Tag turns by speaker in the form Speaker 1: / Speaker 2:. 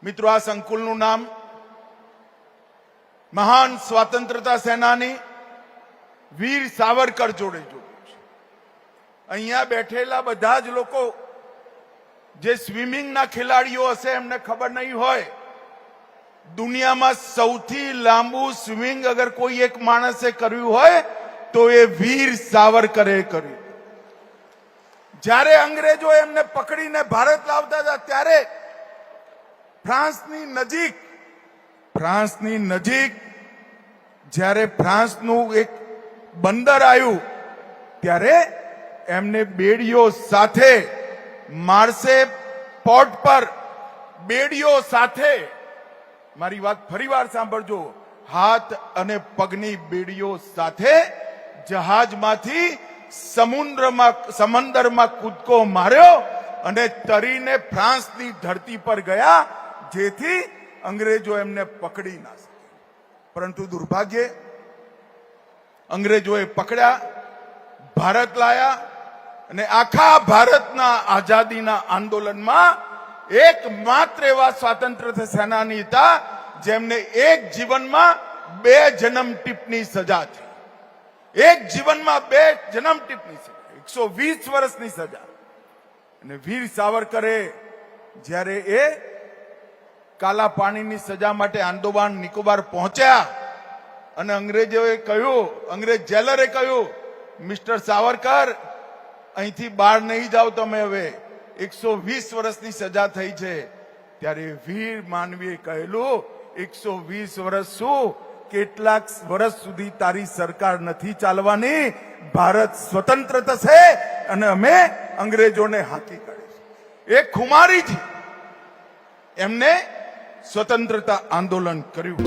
Speaker 1: મિત્રો, આ સંકુલનું નામ મહાન સ્વાતંત્રતા સેનાની વીર સાવરકર જોડે જોડ્યું છે. અહીંયા બેઠેલા બધા જ લોકો જે સ્વિમિંગના ખેલાડીઓ હશે એમને ખબર નહીં હોય, દુનિયામાં સૌથી લાંબુ સ્વિમિંગ અગર કોઈ એક માણસે કર્યું હોય તો એ વીર સાવરકરે કર્યું. જ્યારે અંગ્રેજો એમને પકડીને ભારત લાવતા હતા ત્યારે ફ્રાન્સની નજીક જ્યારે ફ્રાન્સનું એક બંદર આવ્યું ત્યારે એમને બેડીઓ સાથે માર્સે પોર્ટ પર બેડીઓ સાથે, મારી વાત ફરીવાર સાંભળજો, હાથ અને પગની બેડીઓ સાથે જહાજમાંથી સમંદરમાં કૂદકો માર્યો અને તરીને ફ્રાન્સની ધરતી પર ગયા, જેથી અંગ્રેજો એમને પકડી ના શકે. પરંતુ દુર્ભાગ્યે અંગ્રેજોએ પકડ્યા, ભારત લાયા અને આખા ભારતના આઝાદીના આંદોલનમાં એકમાત્ર એવા સ્વાતંત્ર્ય સેનાની હતા જેમને એક જીવનમાં 2 જન્મ ટીપની સજા થઈ. એક જીવનમાં 2 જન્મ ટીપની સજા, 120 વર્ષની સજા. અને વીર સાવરકરે જ્યારે એ કાલા પાણીની સજા માટે આંદોબાન નિકોબાર પહોંચ્યા અને અંગ્રેજ જેલરે કહ્યું, મિસ્ટર સાવરકર, અહીંથી બહાર નહીં જાઓ તમે, હવે 120 વર્ષની સજા થઈ છે. ત્યારે વીર માનવીએ કહેલું, 120 વર્ષ શું, કેટલાક વર્ષ સુધી તારી સરકાર નથી ચાલવાની, ભારત સ્વતંત્ર થશે અને અમે અંગ્રેજોને હાંકી કાઢીશું. એક ખુમારીજી એમને સ્વતંત્રતા આંદોલન કર્યું.